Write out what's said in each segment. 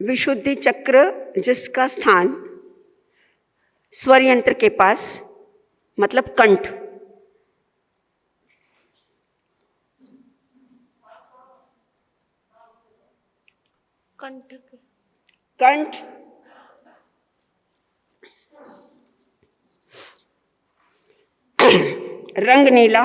विशुद्धि चक्र जिसका स्थान स्वर यंत्र के पास मतलब कंठ, कंठ रंग नीला,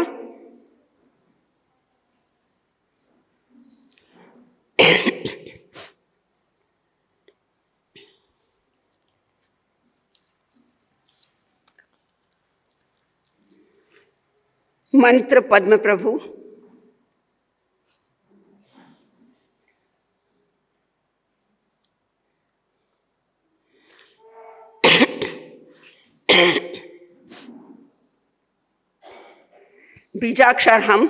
मंत्र पद्म प्रभु, बीजाक्षर हम,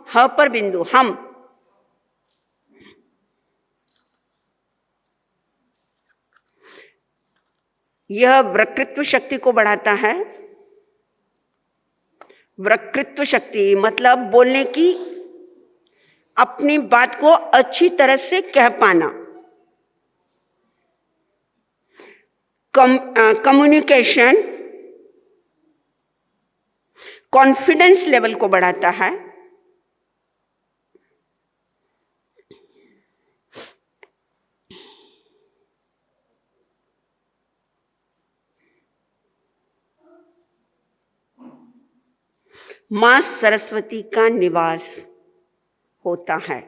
ह पर बिंदु हम, यह वक्तृत्व शक्ति को बढ़ाता है। वक्तृत्व शक्ति मतलब बोलने की, अपनी बात को अच्छी तरह से कह पाना, कम्युनिकेशन, कॉन्फिडेंस लेवल को बढ़ाता है। मां सरस्वती का निवास होता है।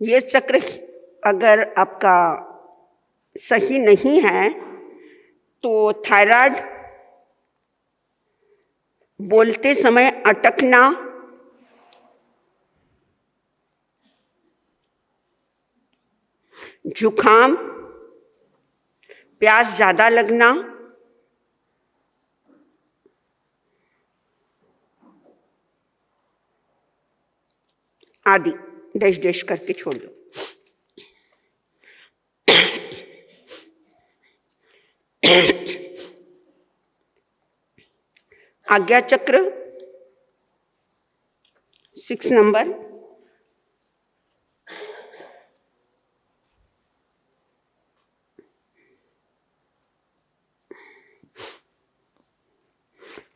ये चक्र अगर आपका सही नहीं है तो थायराइड, बोलते समय अटकना, जुखाम, प्यास ज्यादा लगना, आदि डैश डैश करके छोड़ दो। आज्ञा चक्र 6 नंबर,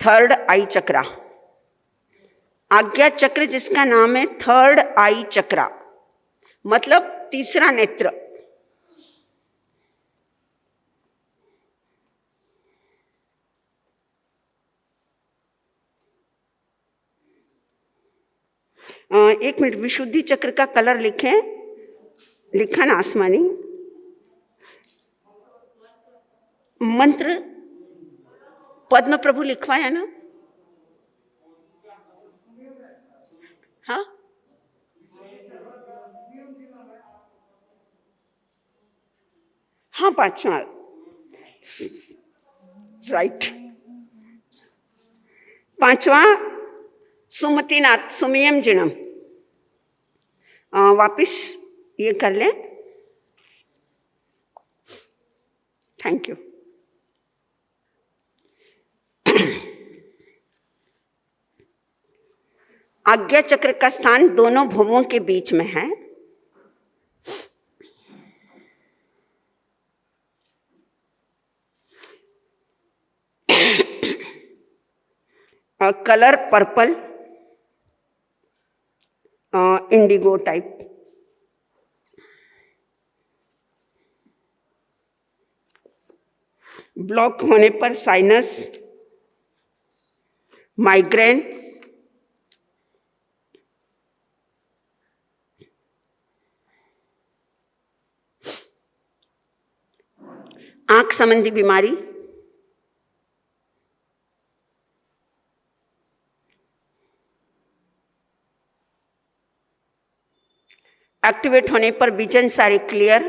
थर्ड आई चक्रा। आज्ञा चक्र जिसका नाम है थर्ड आई चक्रा मतलब तीसरा नेत्र। एक मिनट, विशुद्धि चक्र का कलर लिखें, लिखा ना आसमानी। मंत्र पद्म प्रभु लिखवाया ना? हाँ, हाँ, 5वां, राइट। 5वां सुमतिनाथ, सुमियम जिणम। वापिस ये कर लें। Thank you. आज्ञा चक्र का स्थान दोनों भुवों के बीच में है। Colour purple, Indigo type. Block होने पर साइनस, माइग्रेन, आंख संबंधी बीमारी, एक्टिवेट होने पर विजन सारे क्लियर,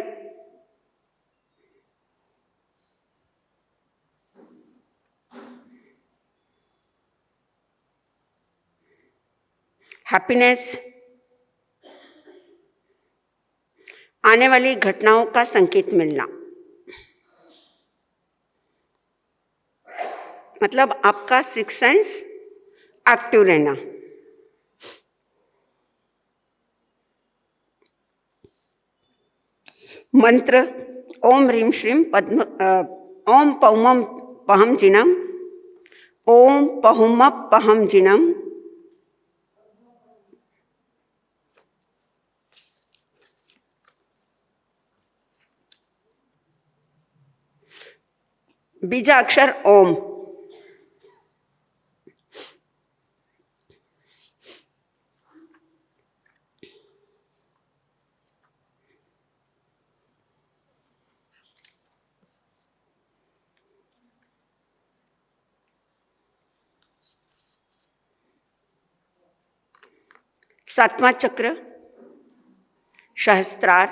हैप्पीनेस, आने वाली घटनाओं का संकेत मिलना, मतलब आपका सिक्स सेंस एक्टिव रहना। मंत्र ओम ह्रीं श्रीं पद्म ओम पहुमम पहम जिनम, ओम पहुम पहम जिनम, बीजाक्षर ओम। सातवां चक्र सहस्त्रार,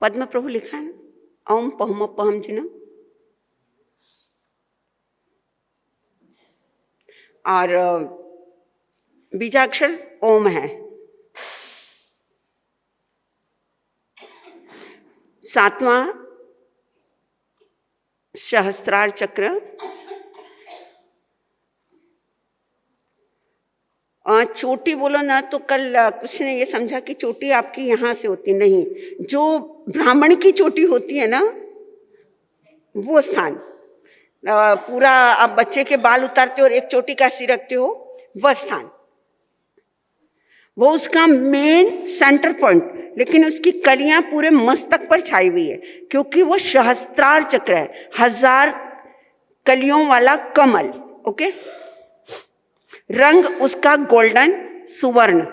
पद्म प्रभु लिखा है ओम पहुम पहम जिनम, और बीजाक्षर ओम है। सातवां सहस्त्रार चक्र चोटी बोलो ना, तो कल कुछ ने ये समझा कि चोटी आपकी यहाँ से होती, नहीं, जो ब्राह्मण की चोटी होती है ना वो स्थान, पूरा आप बच्चे के बाल उतारते हो और एक चोटी का सिर रखते हो, वह स्थान, वो उसका मेन सेंटर पॉइंट, लेकिन उसकी कलियां पूरे मस्तक पर छाई हुई है, क्योंकि वो सहस्त्रार चक्र है, 1000 कलियों वाला कमल। ओके, रंग उसका गोल्डन सुवर्ण।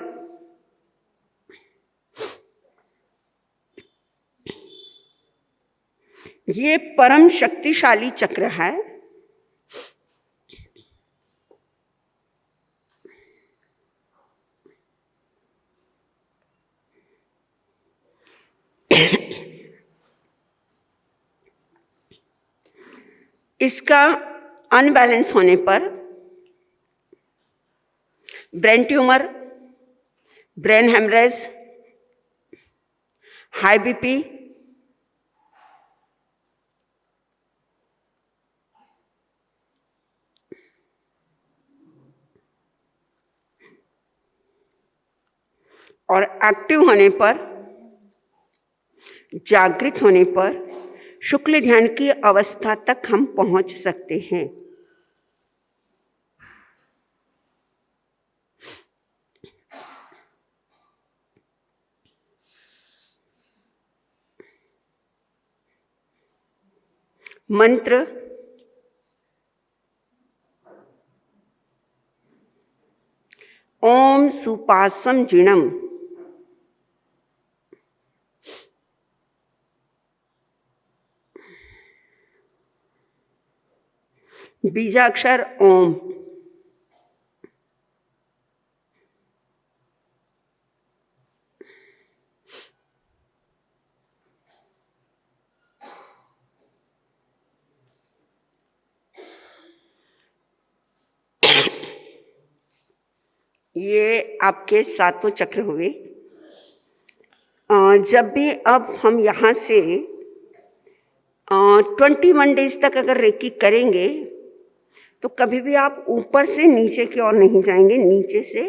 ये परम शक्तिशाली चक्र है। इसका अनबैलेंस होने पर brain tumour, brain haemorrhage, high BP, और एक्टिव होने पर, जागृत होने पर शुक्ल ध्यान की अवस्था तक हम पहुंच सकते हैं। मंत्र ओम सुपासम जिणम, बीजाक्षर ओम। ये आपके सातों चक्र हुए। जब भी अब हम यहाँ से 21 डेज तक अगर रेकी करेंगे तो कभी भी आप ऊपर से नीचे की ओर नहीं जाएंगे, नीचे से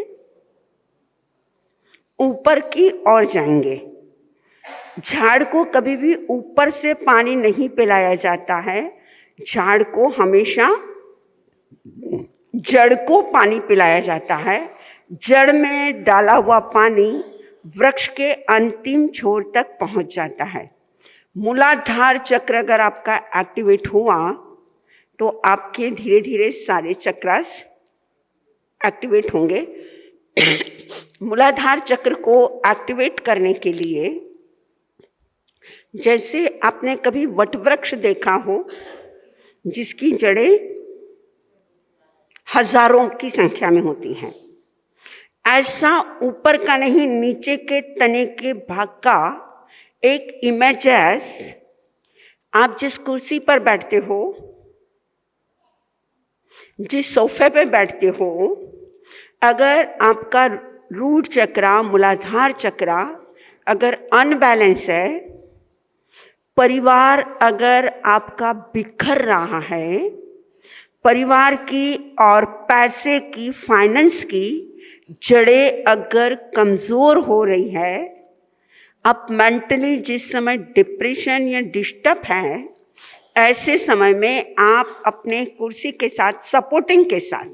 ऊपर की ओर जाएंगे। झाड़ को कभी भी ऊपर से पानी नहीं पिलाया जाता है, झाड़ को हमेशा जड़ को पानी पिलाया जाता है। जड़ में डाला हुआ पानी वृक्ष के अंतिम छोर तक पहुंच जाता है। मूलाधार चक्र अगर आपका एक्टिवेट हुआ तो आपके धीरे धीरे सारे चक्रास एक्टिवेट होंगे। मूलाधार चक्र को एक्टिवेट करने के लिए जैसे आपने कभी वटवृक्ष देखा हो जिसकी जड़ें हजारों की संख्या में होती हैं, ऐसा ऊपर का नहीं, नीचे के तने के भाग का एक इमेजेस, आप जिस कुर्सी पर बैठते हो, जिस सोफे पे बैठते हो, अगर आपका रूट चक्रा, मूलाधार चक्रा अगर अनबैलेंस है, परिवार अगर आपका बिखर रहा है, परिवार की और पैसे की, फाइनेंस की जड़ें अगर कमज़ोर हो रही है, आप मेंटली जिस समय डिप्रेशन या डिस्टर्ब हैं, ऐसे समय में आप अपने कुर्सी के साथ, सपोर्टिंग के साथ,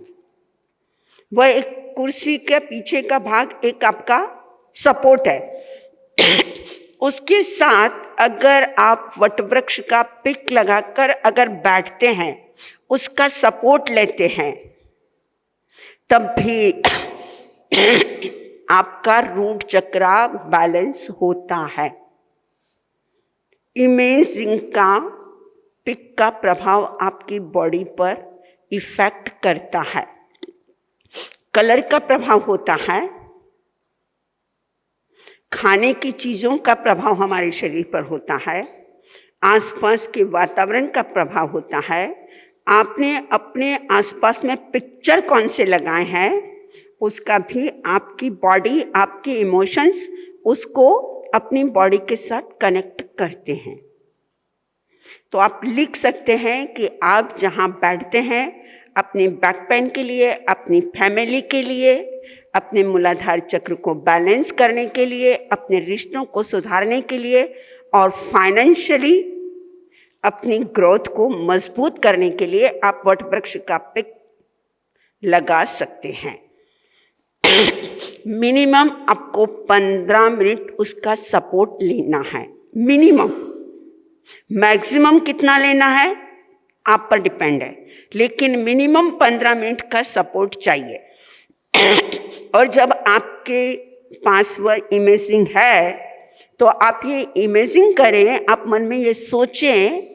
वह एक कुर्सी के पीछे का भाग एक आपका सपोर्ट है, उसके साथ अगर आप वटवृक्ष का पिक लगाकर अगर बैठते हैं, उसका सपोर्ट लेते हैं, तब भी आपका रूट चक्र बैलेंस होता है। इमेजिंग का पिक का प्रभाव आपकी बॉडी पर इफेक्ट करता है। कलर का प्रभाव होता है, खाने की चीज़ों का प्रभाव हमारे शरीर पर होता है, आसपास के वातावरण का प्रभाव होता है, आपने अपने आसपास में पिक्चर कौन से लगाए हैं, उसका भी आपकी बॉडी, आपके इमोशंस उसको अपनी बॉडी के साथ कनेक्ट करते हैं। तो आप लिख सकते हैं कि आप जहाँ बैठते हैं, अपनी बैक पेन के लिए, अपनी फैमिली के लिए, अपने मूलाधार चक्र को बैलेंस करने के लिए, अपने रिश्तों को सुधारने के लिए और फाइनेंशियली अपनी ग्रोथ को मजबूत करने के लिए आप वटवृक्ष का पिक लगा सकते हैं। मिनिमम आपको 15 मिनट उसका सपोर्ट लेना है, मिनिमम। मैक्सिमम कितना लेना है आप पर डिपेंड है, लेकिन मिनिमम 15 मिनट का सपोर्ट चाहिए। और जब आपके पास वह इमेजिंग है, तो आप ये इमेजिंग करें, आप मन में ये सोचें,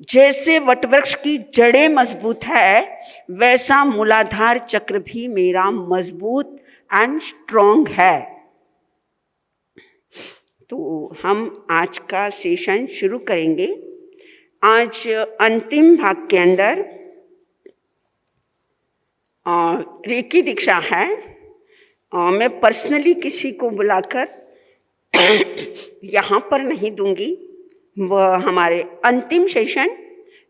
जैसे वटवृक्ष की जड़ें मजबूत है, वैसा मूलाधार चक्र भी मेरा मजबूत एंड स्ट्रॉन्ग है। तो हम आज का सेशन शुरू करेंगे। आज अंतिम भाग के अंदर रेकी दीक्षा है। मैं पर्सनली किसी को बुलाकर यहाँ पर नहीं दूंगी, वह हमारे अंतिम सेशन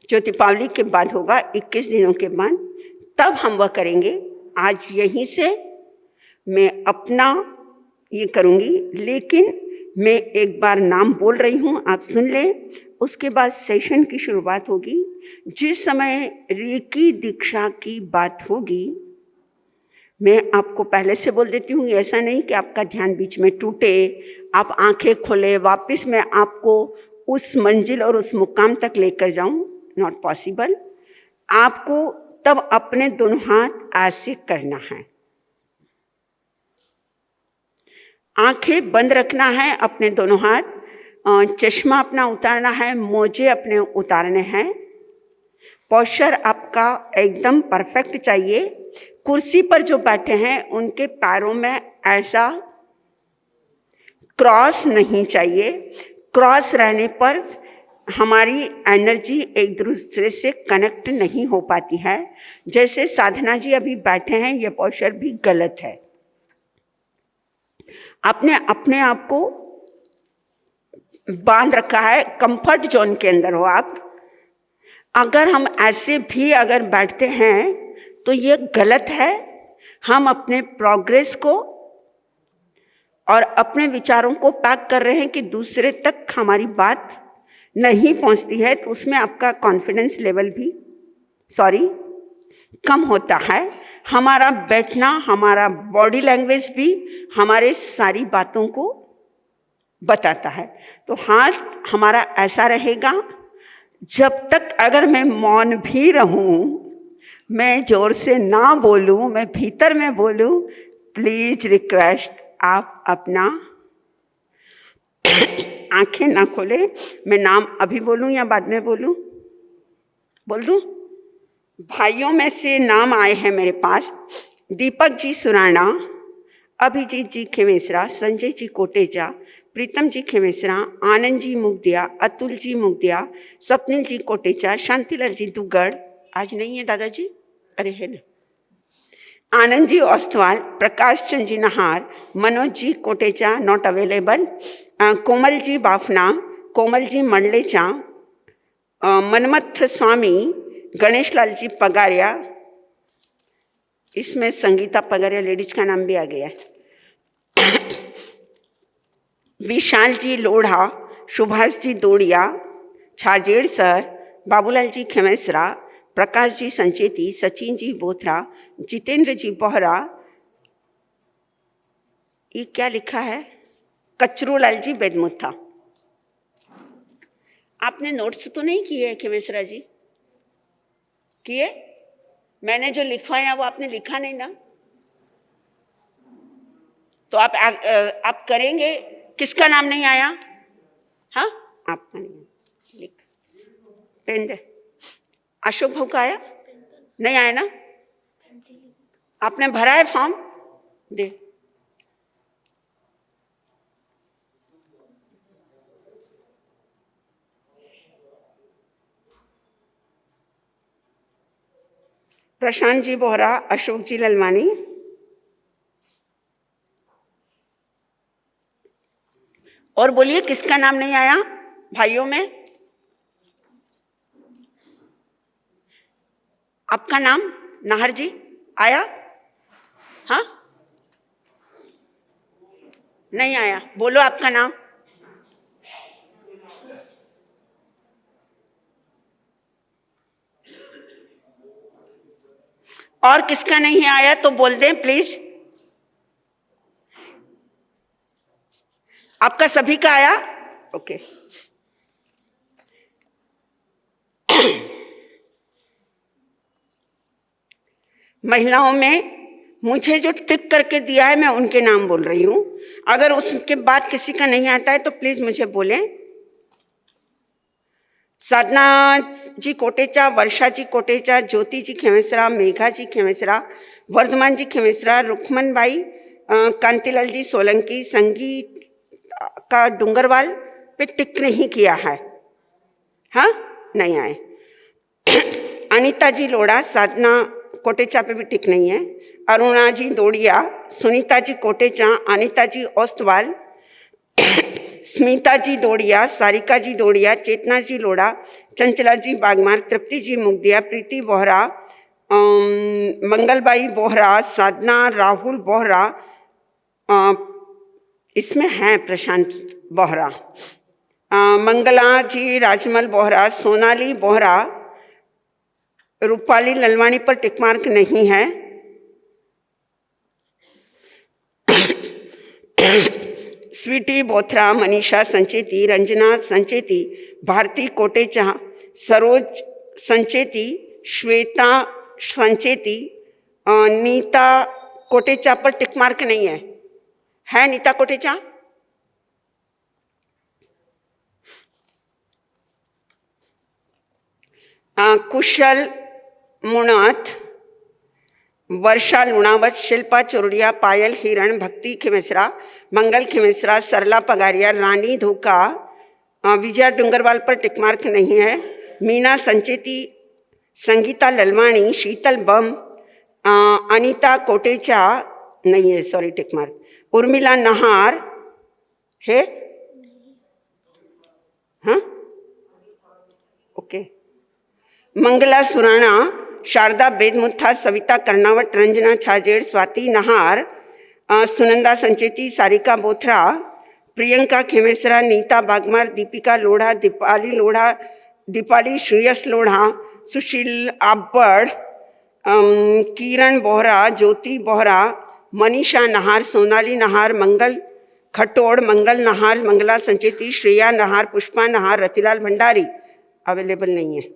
जो दीपावली के बाद होगा, 21 दिनों के बाद, तब हम वह करेंगे। आज यहीं से मैं अपना ये करूँगी, लेकिन मैं एक बार नाम बोल रही हूँ, आप सुन लें, उसके बाद सेशन की शुरुआत होगी। जिस समय रेकी दीक्षा की बात होगी, मैं आपको पहले से बोल देती हूँ, ऐसा नहीं कि आपका ध्यान बीच में टूटे, आप आंखें खोले, वापस मैं आपको उस मंजिल और उस मुकाम तक लेकर जाऊँ, नॉट पॉसिबल। आपको तब अपने दोनों हाथ ऐसे करना है, आंखें बंद रखना है, अपने दोनों हाथ, चश्मा अपना उतारना है, मोजे अपने उतारने हैं। पोस्चर आपका एकदम परफेक्ट चाहिए। कुर्सी पर जो बैठे हैं उनके पैरों में ऐसा क्रॉस नहीं चाहिए। क्रॉस रहने पर हमारी एनर्जी एक दूसरे से कनेक्ट नहीं हो पाती है। जैसे साधना जी अभी बैठे हैं, ये पोस्चर भी गलत है। आपने अपने आप को बांध रखा है, कंफर्ट जोन के अंदर हो आप। अगर हम ऐसे भी अगर बैठते हैं तो ये गलत है। हम अपने प्रोग्रेस को और अपने विचारों को पैक कर रहे हैं कि दूसरे तक हमारी बात नहीं पहुंचती है, तो उसमें आपका कॉन्फिडेंस लेवल भी कम होता है। हमारा बैठना, हमारा बॉडी लैंग्वेज भी हमारे सारी बातों को बताता है। तो हाथ हमारा ऐसा रहेगा। जब तक अगर मैं मौन भी रहूं, मैं जोर से ना बोलूं, मैं भीतर में बोलूं, प्लीज रिक्वेस्ट आप अपना आंखें ना खोले। मैं नाम अभी बोलूं या बाद में बोलूं? बोल दूं? भाइयों में से नाम आए हैं मेरे पास, दीपक जी सुराणा, अभिजीत जी खेमेसरा, संजय जी कोटेचा, प्रीतम जी खेमेसरा, आनंद जी मुगदिया, अतुल जी मुगदिया, स्वप्निल जी कोटेचा, शांतिलाल जी दुगड़। आज नहीं है दादाजी? अरे है ना। आनंद जी ओस्तवाल, प्रकाश चंद जी नहार, मनोज जी कोटेचा नॉट अवेलेबल, कोमल जी बाफना, कोमल जी मंडलेचा, मनमथ स्वामी, गणेश लाल जी पगारिया, इसमें संगीता पगारिया लेडीज का नाम भी आ गया है, विशाल जी लोढ़ा, सुभाष जी दोड़िया, छाजेड़ सर, बाबूलाल जी खेमेसरा, प्रकाश जी संचेती, सचिन जी बोथरा, जितेंद्र जी बोहरा, ये क्या लिखा है, कचरूलाल जी बेदमुथा। आपने नोट्स तो नहीं किए खेमेसरा जी? किए? मैंने जो लिखवाया वो आपने लिखा नहीं ना? तो आप करेंगे। किसका नाम नहीं आया? हाँ, आपका नहीं। लिख, पेन दे। अशोक भाऊ का आया? नहीं आया ना? आपने भरा है फॉर्म? दे। प्रशांत जी बोहरा, अशोक जी ललवानी, और बोलिए किसका नाम नहीं आया भाइयों में? आपका नाम नाहर जी आया? हाँ, नहीं आया। बोलो आपका नाम। और किसका नहीं आया तो बोल दें प्लीज। आपका सभी का आया? ओके। महिलाओं में मुझे जो टिक करके दिया है मैं उनके नाम बोल रही हूं। अगर उसके बाद किसी का नहीं आता है तो प्लीज मुझे बोलें। साधना जी कोटेचा, वर्षा जी कोटेचा, ज्योति जी खेमेसरा, मेघा जी खेमेसरा, वर्धमान जी खेमेसरा, रुक्मन बाई, कांतिलाल जी सोलंकी, संगीत का डूंगरवाल पे टिक नहीं किया है। हाँ, नहीं आए। अनीता जी लोड़ा, साधना कोटेचा पे भी टिक नहीं है। अरुणा जी दोड़िया, सुनीता जी कोटेचा, अनीता जी ओस्तवाल, स्मिता जी दोड़िया, सारिका जी दोड़िया, चेतना जी लोड़ा, चंचला जी बागमार, तृप्ति जी मुगदिया, प्रीति बोहरा, मंगलबाई बोहरा, साधना राहुल बोहरा, इसमें है प्रशांत बोहरा, मंगला जी राजमल बोहरा, सोनाली बोहरा, रूपाली ललवानी पर टिक मार्क नहीं है। स्वीटी बोथरा, मनीषा संचेती, रंजना संचेती, भारती कोटेचा, सरोज संचेती, श्वेता संचेती, नीता कोटेचा पर टिक मार्क नहीं है नीता कोटेचा? कुशल मुनाथ, वर्षा लुणावत, शिल्पा चुरड़िया, पायल हिरण, भक्ति खेमेसरा, मंगल खेमेसरा, सरला पगारिया, रानी धोका, विजया डूंगरवाल पर टिकमार्क नहीं है। मीना संचेती, संगीता ललवाणी, शीतल बम, अनीता कोटेचा नहीं है, सॉरी टिकमार्क। उर्मिला नहार है? हाँ, ओके। मंगला सुराणा, शारदा बेदमुथा, सविता कर्नावट, रंजना छाजेड़, स्वाति नहार, सुनंदा संचेती, सारिका बोथरा, प्रियंका खेमेसरा, नीता बागमार, दीपिका लोढ़ा, दीपाली लोढ़ा, दीपाली श्रेयस लोढ़ा, सुशील आब्बड़, किरण बोहरा, ज्योति बोहरा, मनीषा नहार, सोनाली नहार, मंगल खटोड़, मंगल नहार, मंगला संचेती, श्रेया नहार, पुष्पा नहार, रतिलाल भंडारी अवेलेबल नहीं है।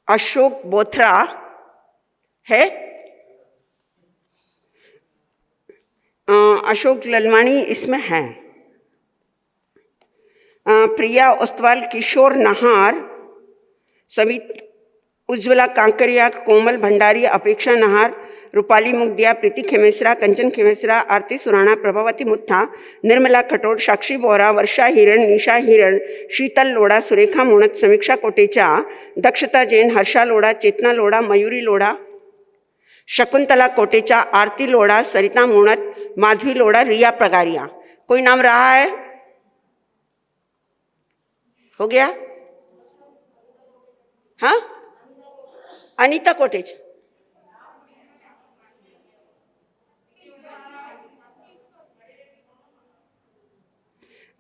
अशोक बोथरा है? अशोक ललवानी इसमें है। प्रिया ओस्तवाल, किशोर नहार, सवित उज्ज्वला कांकरिया, कोमल भंडारी, अपेक्षा नहार, रूपाली मुगदिया, प्रीति खेमेसरा, कंचन खेमेसरा, आरती सुराणा, प्रभावती मुत्था, निर्मला खटोड, साक्षी बोरा, वर्षा हिरण, निशा हिरण, शीतल लोढ़ा, सुरेखा मुणत, समीक्षा कोटेचा, दक्षता जैन, हर्षा लोढ़ा, चेतना लोढ़ा, मयूरी लोढ़ा, शकुंतला कोटेचा, आरती लोढ़ा, सरिता मुणत, माधवी लोढ़ा, रिया प्रगारिया। कोई नाम रहा है? हो गया? हाँ, अनीता कोटेचा।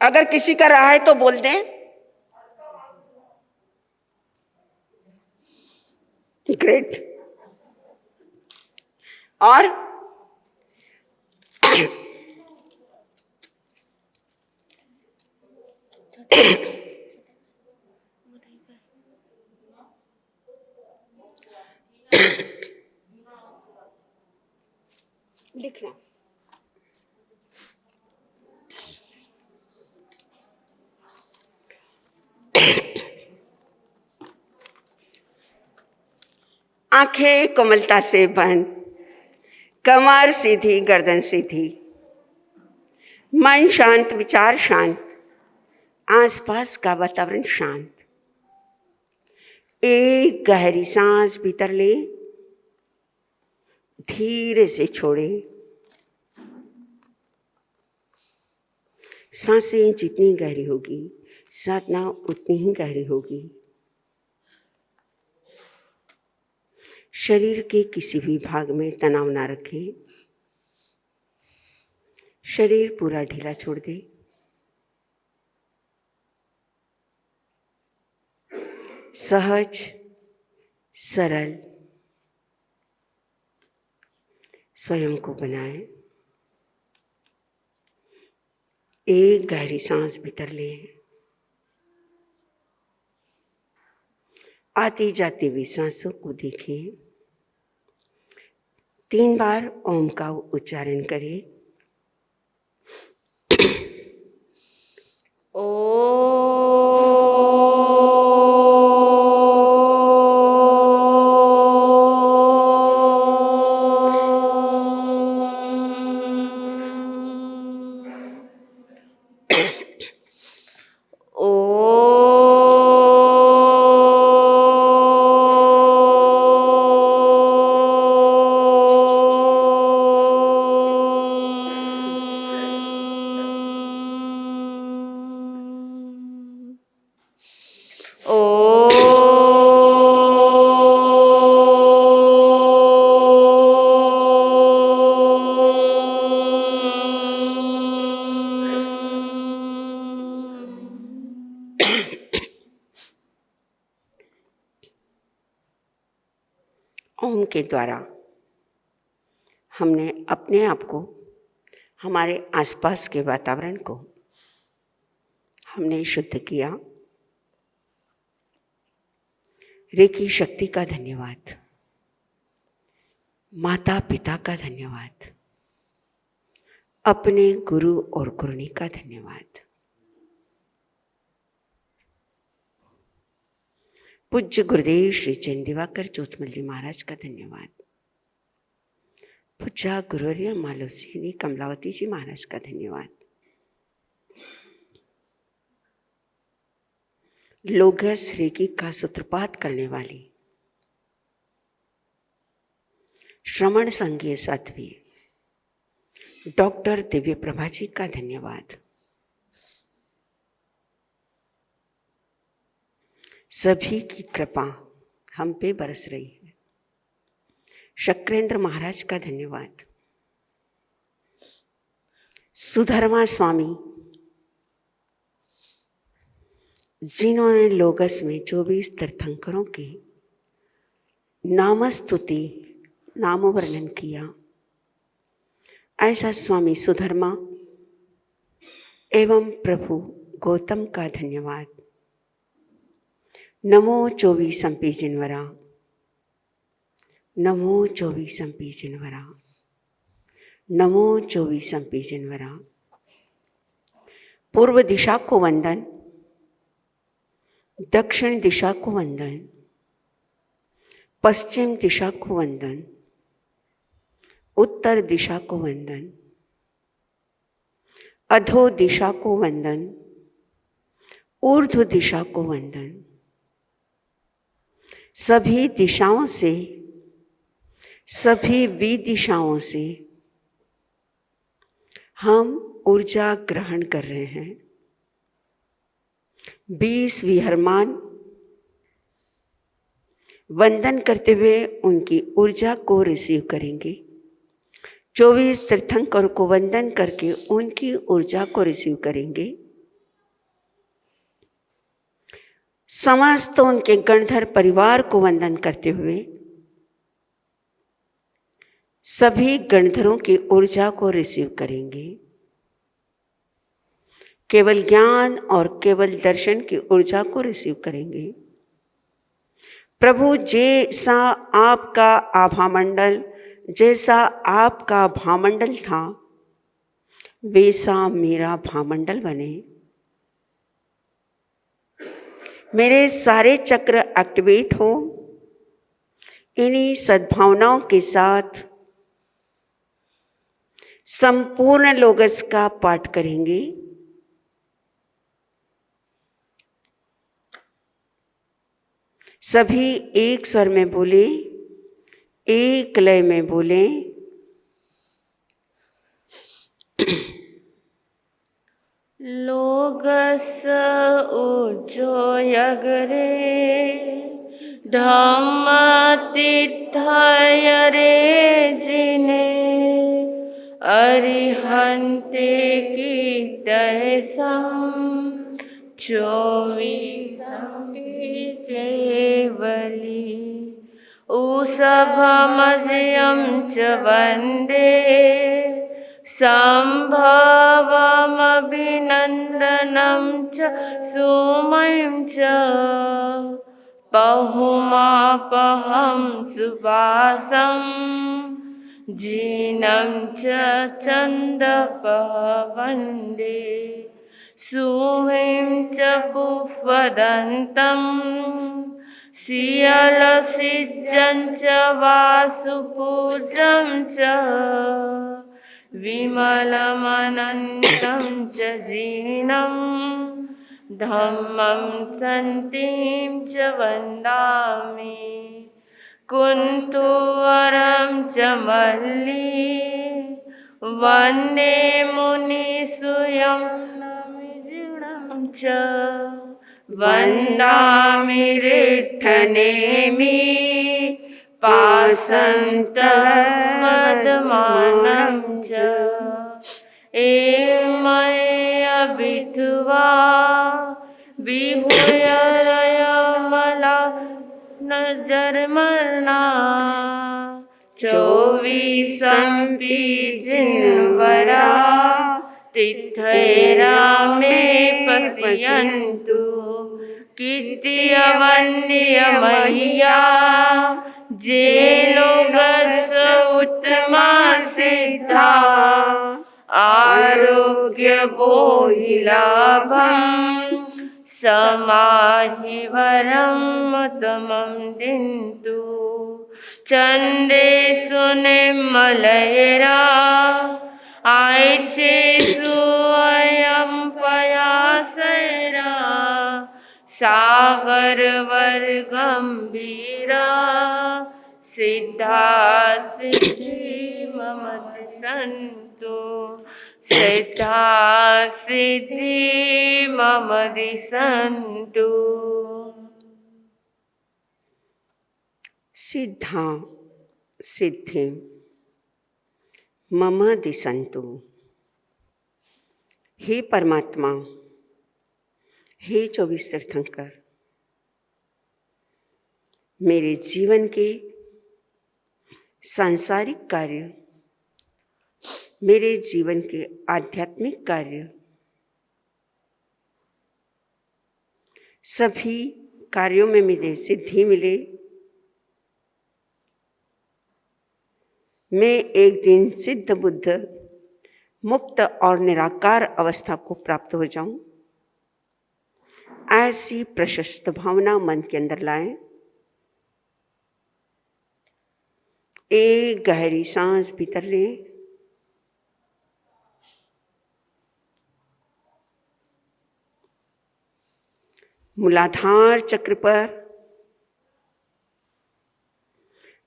अगर किसी का रहा है तो बोल दें। ग्रेट। और लिखना। आंखें कोमलता से बंद, कमर सीधी, गर्दन सीधी, मन शांत, विचार शांत, आसपास का वातावरण शांत। एक गहरी सांस भीतर ले, धीरे से छोड़े। सांसें जितनी गहरी होगी, साधना उतनी ही गहरी होगी। शरीर के किसी भी भाग में तनाव ना रखें। शरीर पूरा ढीला छोड़ दे। सहज, सरल स्वयं को बनाए। एक गहरी सांस भीतर ले। आती जाती हुई सांसों को देखें। 3 बार ओम का उच्चारण करें। ओम के द्वारा हमने अपने आप को, हमारे आसपास के वातावरण को हमने शुद्ध किया। रेकी शक्ति का धन्यवाद, माता पिता का धन्यवाद, अपने गुरु और गुरुनी का धन्यवाद। पूज्य गुरुदेव श्री जैन दिवाकर ज्योतमल जी महाराज का धन्यवाद। पूज्य गुरुवर्य मालवसिनी कमलावती जी महाराज का धन्यवाद। लोगस रेकी का सूत्रपात करने वाली श्रमण संघीय साध्वी डॉक्टर दिव्य प्रभा जी का धन्यवाद। सभी की कृपा हम पे बरस रही है। शक्रेंद्र महाराज का धन्यवाद। सुधर्मा स्वामी जिन्होंने लोगस में 24 तीर्थंकरों की नामस्तुति, नाम वर्णन किया, ऐसा स्वामी सुधर्मा एवं प्रभु गौतम का धन्यवाद। नमो 24 जनवरा, नमो 24 जनवरा, नमो 24 जनवरा। पूर्व दिशा को वंदन, दक्षिण दिशा को वंदन, पश्चिम दिशा को वंदन, उत्तर दिशा को वंदन, अधो दिशा को वंदन, ऊर्ध्व दिशा को वंदन। सभी दिशाओं से, सभी विदिशाओं से हम ऊर्जा ग्रहण कर रहे हैं। 20 विहरमान वंदन करते हुए उनकी ऊर्जा को रिसीव करेंगे। 24 तीर्थंकर को वंदन करके उनकी ऊर्जा को रिसीव करेंगे। समस्त उनके गणधर परिवार को वंदन करते हुए सभी गणधरों की ऊर्जा को रिसीव करेंगे। केवल ज्ञान और केवल दर्शन की ऊर्जा को रिसीव करेंगे। प्रभु, जैसा आपका आभा मंडल, जैसा आपका भामंडल था, वैसा मेरा भामंडल बने। मेरे सारे चक्र एक्टिवेट हो। इन्हीं सद्भावनाओं के साथ संपूर्ण लोगस का पाठ करेंगे। सभी एक स्वर में बोले, एक लय में बोले। लोगस उज्जोयगरे धम्म तीर्थयरे जिने अरिहंते की तैसम 24 केवली ऊसभमजयं च वन्दे सम्भवमभिनन्दनं च सुमयं च पहुमापहं सुवासं जीनं च चन्दपः वन्दे सुहिं च पुष्पदन्तं सियलसिज्जं च वासुपूजं च विमलमनन्तं च जीनं धम्मं सन्तीं च वन्दामि कुन्तुवरं च मल्ली वन्दे मुनिसुयं च वन्दामि रिट्ठनेमि पासन्तमदमानं च एमयभित्वा विभूयरयमला नजरमना 24 जिन्वरा तिथैरा मे पश्यन्तु कीर्तियवन्य मह्या जे लोगस उत्तमा सिद्धा आरोग्य बोहिलाभं समाहि वरं तमं दिन्तु चन्देषु निर्मलयरा आयचेषु अयं पयासैरा सागरवर्गम्भीरा सिद्धा सिद्धि ममति सन्तु सिद्धा सिद्धि ममति सन्तु। सिद्धा सिद्धि मम दिसंतु। हे परमात्मा, हे 24 तीर्थंकर, मेरे जीवन के सांसारिक कार्य, मेरे जीवन के आध्यात्मिक कार्य, सभी कार्यों में मुझे सिद्धि मिले। मैं एक दिन सिद्ध बुद्ध, मुक्त और निराकार अवस्था को प्राप्त हो जाऊं, ऐसी प्रशस्त भावना मन के अंदर लाएं एक गहरी सांस भीतर लें। मूलाधार चक्र पर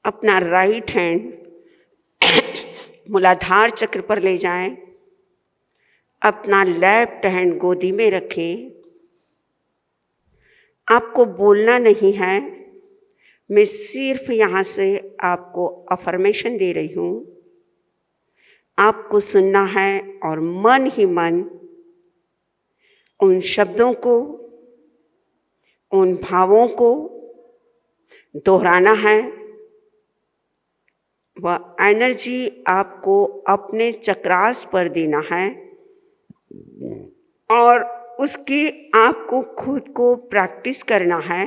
अपना राइट हैंड मूलाधार चक्र पर ले जाएं। अपना लेफ्ट हैंड गोदी में रखें। आपको बोलना नहीं है, मैं सिर्फ यहाँ से आपको अफर्मेशन दे रही हूँ। आपको सुनना है और मन ही मन उन शब्दों को, उन भावों को दोहराना है। वह एनर्जी आपको अपने चक्रास पर देना है और उसकी आपको खुद को प्रैक्टिस करना है।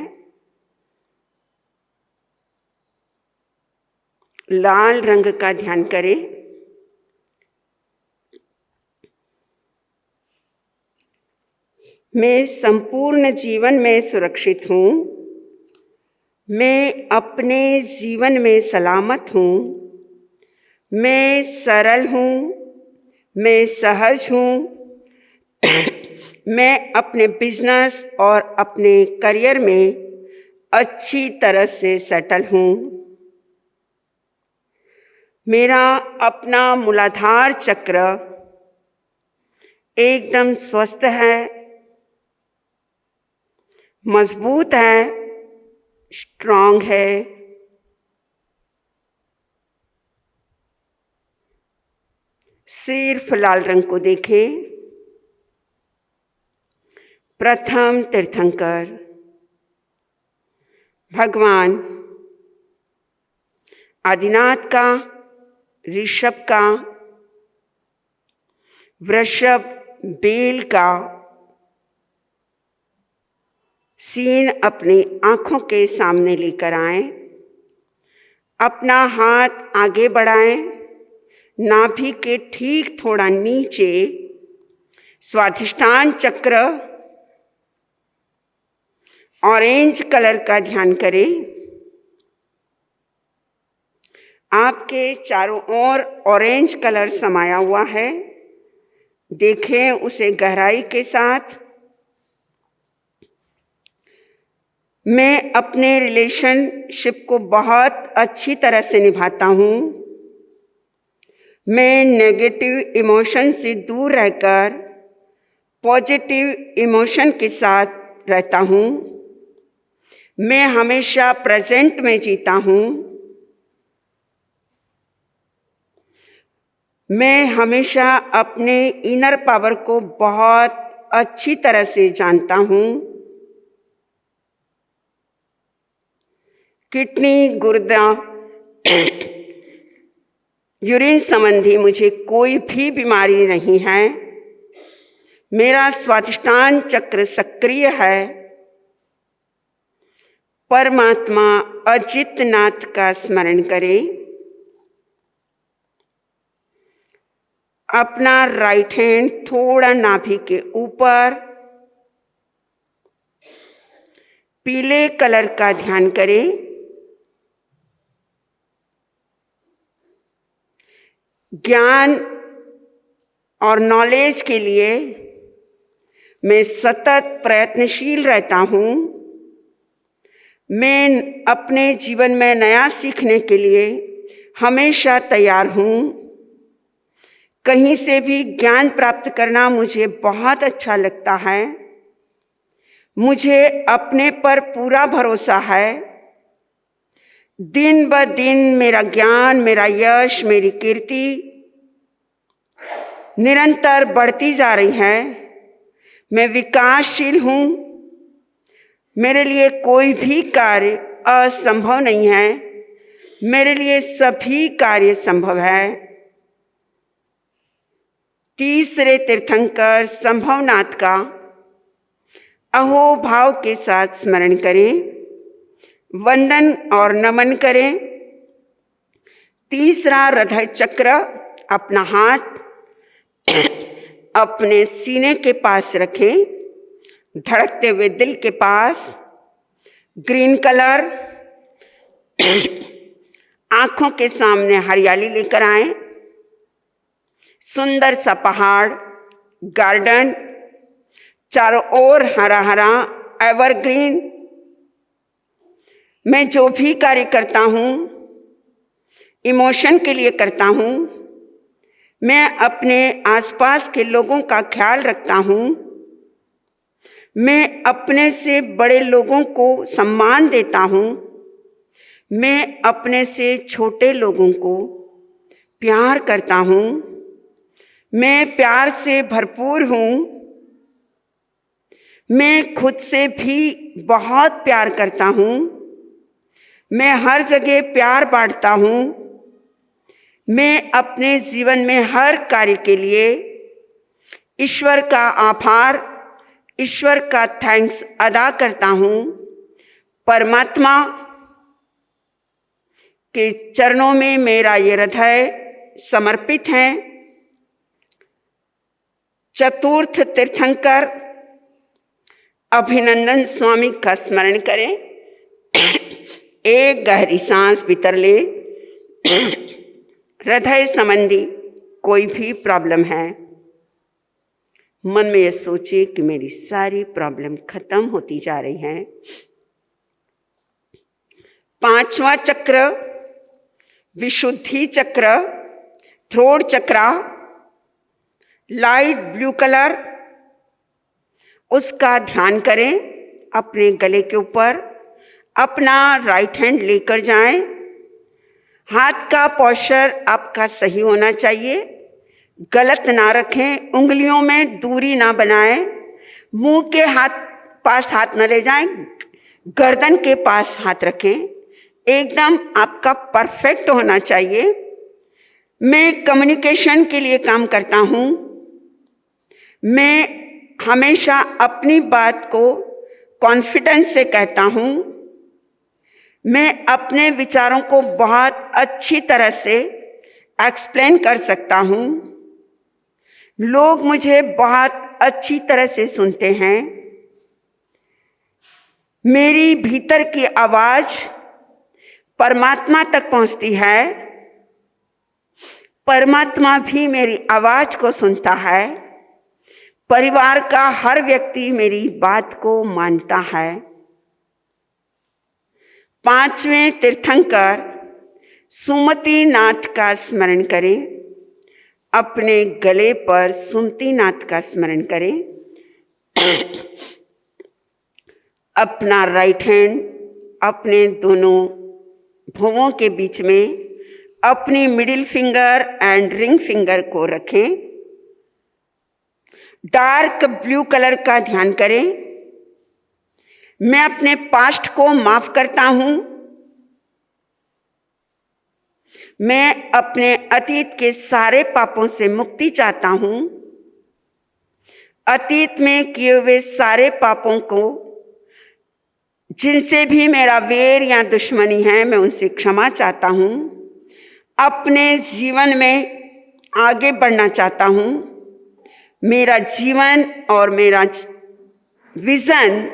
लाल रंग का ध्यान करें। मैं संपूर्ण जीवन में सुरक्षित हूँ। मैं अपने जीवन में सलामत हूँ। मैं सरल हूँ। मैं सहज हूँ। मैं अपने बिजनेस और अपने करियर में अच्छी तरह से सेटल हूँ। मेरा अपना मूलाधार चक्र एकदम स्वस्थ है, मजबूत है, स्ट्रांग है। सिर्फ लाल रंग को देखें। प्रथम तीर्थंकर भगवान आदिनाथ का, ऋषभ का, वृषभ बेल का सीन अपनी आंखों के सामने लेकर आएं। अपना हाथ आगे बढ़ाएं। नाभि के ठीक थोड़ा नीचे स्वाधिष्ठान चक्र ऑरेंज कलर का ध्यान करें। आपके चारों ओर ऑरेंज कलर समाया हुआ है। देखें उसे गहराई के साथ। मैं अपने रिलेशनशिप को बहुत अच्छी तरह से निभाता हूँ। मैं नेगेटिव इमोशन से दूर रहकर पॉजिटिव इमोशन के साथ रहता हूँ। मैं हमेशा प्रेजेंट में जीता हूँ। मैं हमेशा अपने इनर पावर को बहुत अच्छी तरह से जानता हूँ। किडनी, गुर्दा, यूरिन संबंधी मुझे कोई भी बीमारी नहीं है। मेरा स्वाधिष्ठान चक्र सक्रिय है। परमात्मा अजित नाथ का स्मरण करें। अपना राइट हैंड थोड़ा नाभि के ऊपर पीले कलर का ध्यान करें। ज्ञान और नॉलेज के लिए मैं सतत प्रयत्नशील रहता हूँ। मैं अपने जीवन में नया सीखने के लिए हमेशा तैयार हूँ। कहीं से भी ज्ञान प्राप्त करना मुझे बहुत अच्छा लगता है। मुझे अपने पर पूरा भरोसा है। दिन ब दिन मेरा ज्ञान, मेरा यश, मेरी कीर्ति निरंतर बढ़ती जा रही है। मैं विकासशील हूँ। मेरे लिए कोई भी कार्य असंभव नहीं है। मेरे लिए सभी कार्य संभव है। तीसरे तीर्थंकर संभवनाथ का अहोभाव के साथ स्मरण करें। वंदन और नमन करें। तीसरा हृदय चक्र, अपना हाथ अपने सीने के पास रखें, धड़कते हुए दिल के पास। ग्रीन कलर आंखों के सामने हरियाली लेकर आए, सुंदर सा पहाड़, गार्डन, चारों ओर हरा हरा एवरग्रीन। मैं जो भी कार्य करता हूँ इमोशन के लिए करता हूँ। मैं अपने आसपास के लोगों का ख्याल रखता हूँ। मैं अपने से बड़े लोगों को सम्मान देता हूँ। मैं अपने से छोटे लोगों को प्यार करता हूँ। मैं प्यार से भरपूर हूँ। मैं खुद से भी बहुत प्यार करता हूँ। मैं हर जगह प्यार बांटता हूँ। मैं अपने जीवन में हर कार्य के लिए ईश्वर का आभार, ईश्वर का थैंक्स अदा करता हूँ। परमात्मा के चरणों में मेरा ये हृदय समर्पित है। चतुर्थ तीर्थंकर अभिनंदन स्वामी का स्मरण करें। एक गहरी सांस भीतर ले। हृदय संबंधी कोई भी प्रॉब्लम है, मन में ये सोचिए कि मेरी सारी प्रॉब्लम खत्म होती जा रही हैं। पांचवा चक्र विशुद्धि चक्र, थ्रोट चक्रा, लाइट ब्लू कलर, उसका ध्यान करें। अपने गले के ऊपर अपना राइट हैंड लेकर जाएं। हाथ का पोस्चर आपका सही होना चाहिए, गलत ना रखें, उंगलियों में दूरी ना बनाएं, मुंह के पास हाथ न ले जाएं, गर्दन के पास हाथ रखें। एकदम आपका परफेक्ट होना चाहिए। मैं कम्युनिकेशन के लिए काम करता हूँ। मैं हमेशा अपनी बात को कॉन्फिडेंस से कहता हूँ। मैं अपने विचारों को बहुत अच्छी तरह से एक्सप्लेन कर सकता हूँ। लोग मुझे बहुत अच्छी तरह से सुनते हैं। मेरी भीतर की आवाज परमात्मा तक पहुंचती है। परमात्मा भी मेरी आवाज को सुनता है। परिवार का हर व्यक्ति मेरी बात को मानता है। पांचवें तीर्थंकर सुमति नाथ का स्मरण करें। अपने गले पर सुमति नाथ का स्मरण करें। अपना राइट हैंड अपने दोनों भुवों के बीच में अपनी middle finger and ring finger को रखें। डार्क ब्लू कलर का ध्यान करें। मैं अपने पास्ट को माफ करता हूं। मैं अपने अतीत के सारे पापों से मुक्ति चाहता हूं। अतीत में किए हुए सारे पापों को, जिनसे भी मेरा वैर या दुश्मनी है, मैं उनसे क्षमा चाहता हूं। अपने जीवन में आगे बढ़ना चाहता हूं। मेरा जीवन और मेरा विजन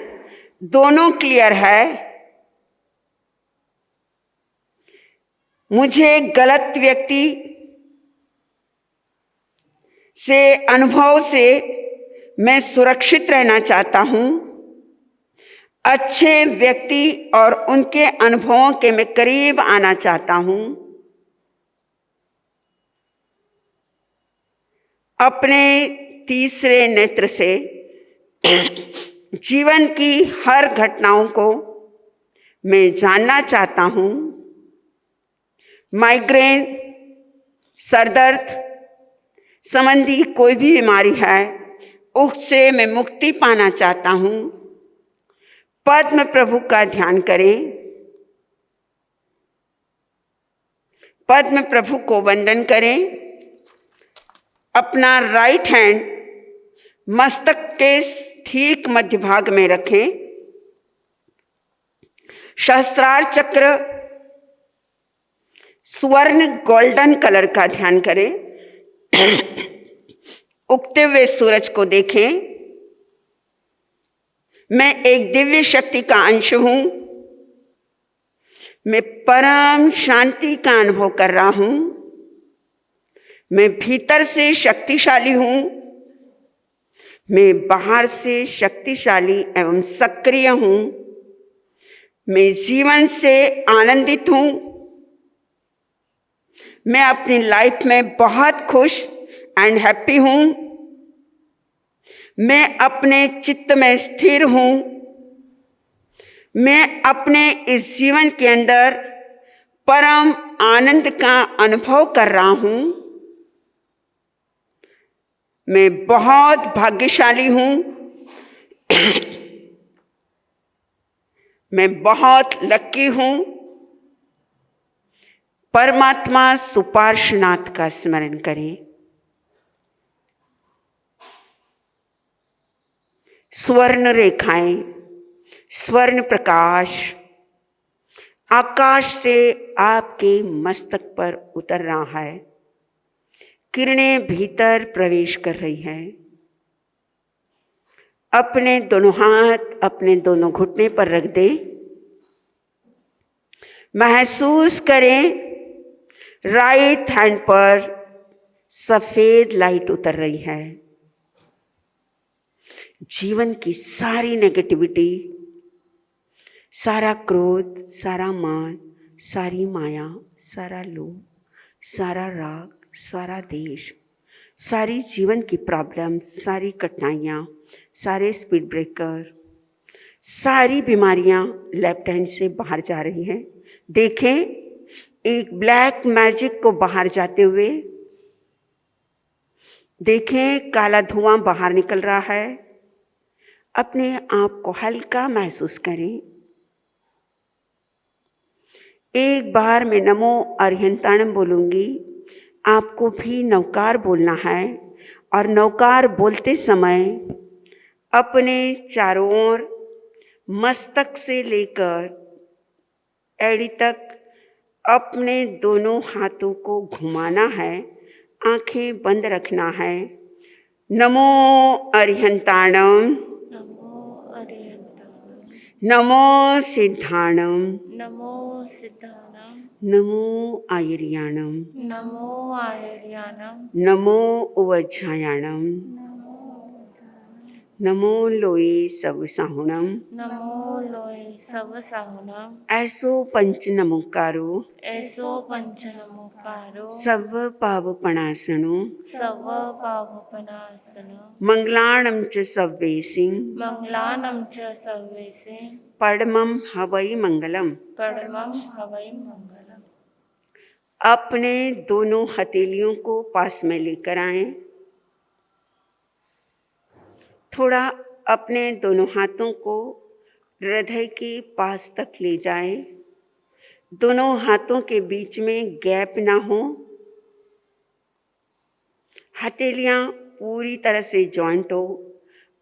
दोनों क्लियर है। मुझे गलत व्यक्ति से अनुभव से मैं सुरक्षित रहना चाहता हूं। अच्छे व्यक्ति और उनके अनुभवों के मैं करीब आना चाहता हूं। अपने तीसरे नेत्र से जीवन की हर घटनाओं को मैं जानना चाहता हूं। माइग्रेन, सरदर्द संबंधी कोई भी बीमारी है, उससे मैं मुक्ति पाना चाहता हूं। पद्म प्रभु का ध्यान करें। पद्म प्रभु को वंदन करें। अपना राइट हैंड मस्तक के ठीक मध्य भाग में रखें। सहस्त्रार चक्र स्वर्ण गोल्डन कलर का ध्यान करें। उगते हुए सूरज को देखें। मैं एक दिव्य शक्ति का अंश हूं। मैं परम शांति का अनुभव कर रहा हूं। मैं भीतर से शक्तिशाली हूं। मैं बाहर से शक्तिशाली एवं सक्रिय हूं। मैं जीवन से आनंदित हूं। मैं अपनी लाइफ में बहुत खुश एंड हैप्पी हूं। मैं अपने चित्त में स्थिर हूं। मैं अपने इस जीवन के अंदर परम आनंद का अनुभव कर रहा हूं। मैं बहुत भाग्यशाली हूं। मैं बहुत लकी हूं। परमात्मा सुपार्श्वनाथ का स्मरण करें। स्वर्ण रेखाएं, स्वर्ण प्रकाश आकाश से आपके मस्तक पर उतर रहा है। किरणें भीतर प्रवेश कर रही हैं। अपने दोनों हाथ अपने दोनों घुटने पर रख दें। महसूस करें राइट हैंड पर सफेद लाइट उतर रही है। जीवन की सारी नेगेटिविटी, सारा क्रोध, सारा मान, सारी माया, सारा लोभ, सारा राग, सारा देश, सारी जीवन की प्रॉब्लम, सारी कठिनाइयाँ, सारे स्पीड ब्रेकर, सारी बीमारियाँ लेफ्ट हैंड से बाहर जा रही हैं। देखें एक ब्लैक मैजिक को बाहर जाते हुए। देखें काला धुआं बाहर निकल रहा है। अपने आप को हल्का महसूस करें। एक बार मैं नमो अरिहंताणम बोलूँगी, आपको भी नवकार बोलना है। और नवकार बोलते समय अपने चारों ओर मस्तक से लेकर एड़ी तक अपने दोनों हाथों को घुमाना है। आंखें बंद रखना है। नमो अरिहंताणम, नमो सिद्धाणम, नमो सिद्धाणम, नमो आयर्याणम, नमो आयर्याणम, नमो उवज्झायाणम, नमो लोये सब साहुणम, नमो लोय सब साहुणम, ऐसो पंच नमोकारो, ऐसो पंच नमोकारो, सर्व पावपणासनो, सर्व पावपनासनो, मंगलाणं च सव्वेसिं, मंगलानं च सर्वेसे, परमं हवै मंगलम। परमं हवै मंगलम। अपने दोनों हथेलियों को पास में लेकर आएं। थोड़ा अपने दोनों हाथों को हृदय के पास तक ले जाएं। दोनों हाथों के बीच में गैप ना हो। हथेलियां पूरी तरह से जॉइंट हो।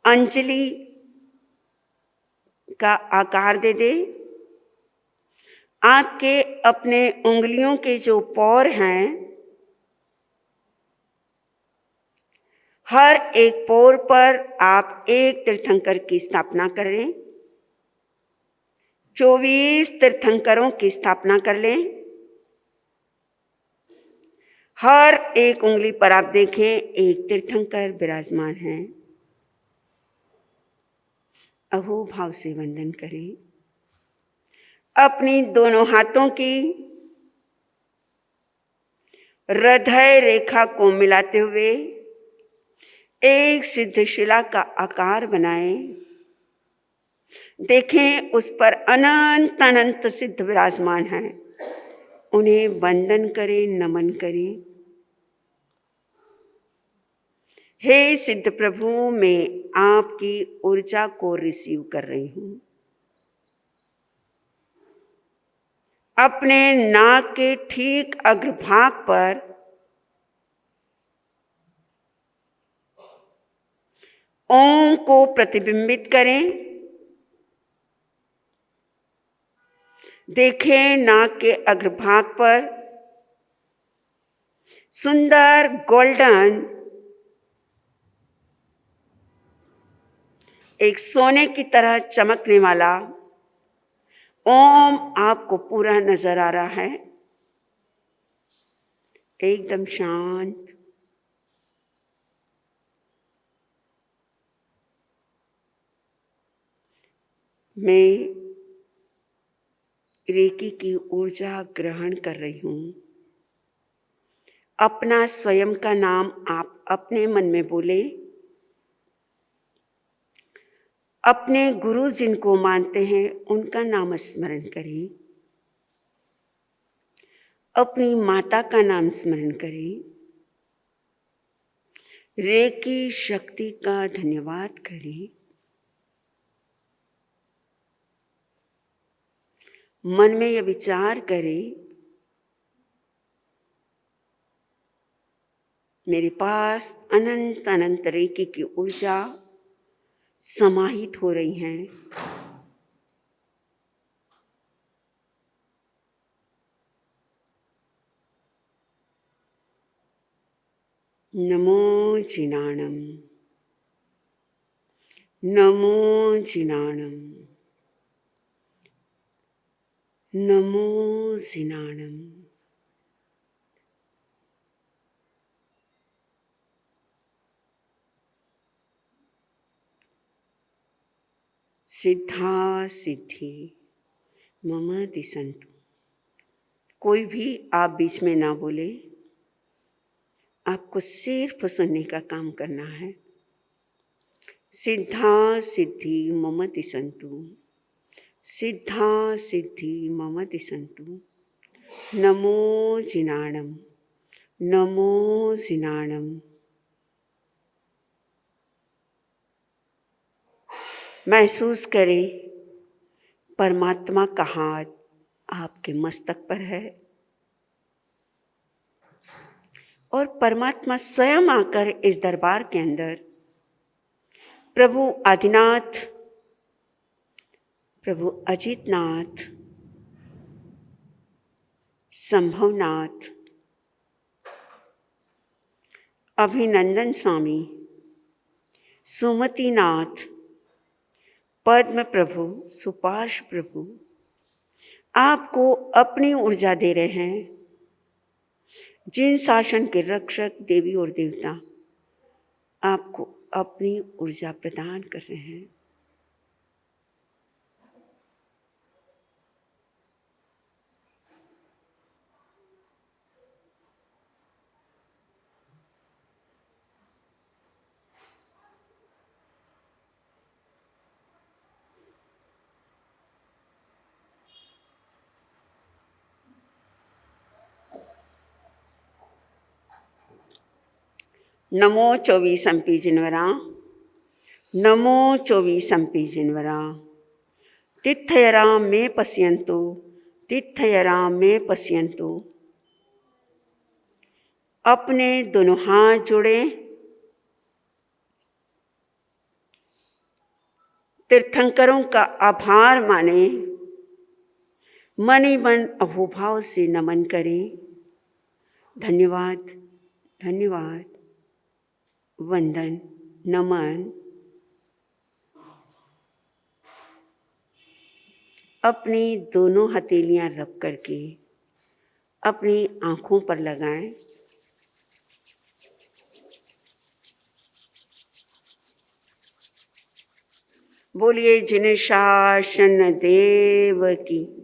अंजलि का आकार दे दे। आपके अपने उंगलियों के जो पौर हैं, हर एक पोर पर आप एक तीर्थंकर की स्थापना करें। 24 तीर्थंकरों की स्थापना कर लें। हर एक उंगली पर आप देखें एक तीर्थंकर विराजमान है। अहो भाव से वंदन करें। अपनी दोनों हाथों की हृदय रेखा को मिलाते हुए एक सिद्ध शिला का आकार बनाएं। देखें उस पर अनंत अनंत सिद्ध विराजमान हैं। उन्हें वंदन करें, नमन करें। हे सिद्ध प्रभु, मैं आपकी ऊर्जा को रिसीव कर रही हूं। अपने नाक के ठीक अग्रभाग पर ओम को प्रतिबिंबित करें। देखें नाक के अग्रभाग पर सुंदर गोल्डन एक सोने की तरह चमकने वाला ओम आपको पूरा नजर आ रहा है, एकदम शांत। मैं रेकी की ऊर्जा ग्रहण कर रही हूँ। अपना स्वयं का नाम आप अपने मन में बोले। अपने गुरु जिनको मानते हैं उनका नाम स्मरण करें। अपनी माता का नाम स्मरण करें। रेकी शक्ति का धन्यवाद करें। मन में यह विचार करें, मेरे पास अनंत अनंत रेकी की ऊर्जा समाहित हो रही हैं। नमो जिनाणम, नमो जिनाणम, नमो जिनाणम। सिद्धा सिद्धि मम दिशन्तु। कोई भी आप बीच में ना बोले, आपको सिर्फ सुनने का काम करना है। सिद्धा सिद्धि मम दिशन्तु, सिद्धा सिद्धि मम दिशन्तु। नमो जिनाणम, नमो जिनाणम। महसूस करें परमात्मा का हाथ आपके मस्तक पर है और परमात्मा स्वयं आकर इस दरबार के अंदर प्रभु आदिनाथ, प्रभु अजितनाथ, संभवनाथ, अभिनंदन स्वामी, सुमतिनाथ, पद्म प्रभु, सुपार्श प्रभु आपको अपनी ऊर्जा दे रहे हैं। जिन शासन के रक्षक देवी और देवता आपको अपनी ऊर्जा प्रदान कर रहे हैं। नमो 24 जिनवरा, नमो 24 जिनवरा। तिथयरा में पश्यन्तु, तिथयरा में पश्यन्तु। अपने दोनों हाथ जोड़े, तीर्थंकरों का आभार माने, मन ही मन अहोभाव से नमन करें। धन्यवाद, धन्यवाद, वंदन, नमन। अपनी दोनों हथेलियां रब करके अपनी आंखों पर लगाएं। बोलिए जिन शासन देव की।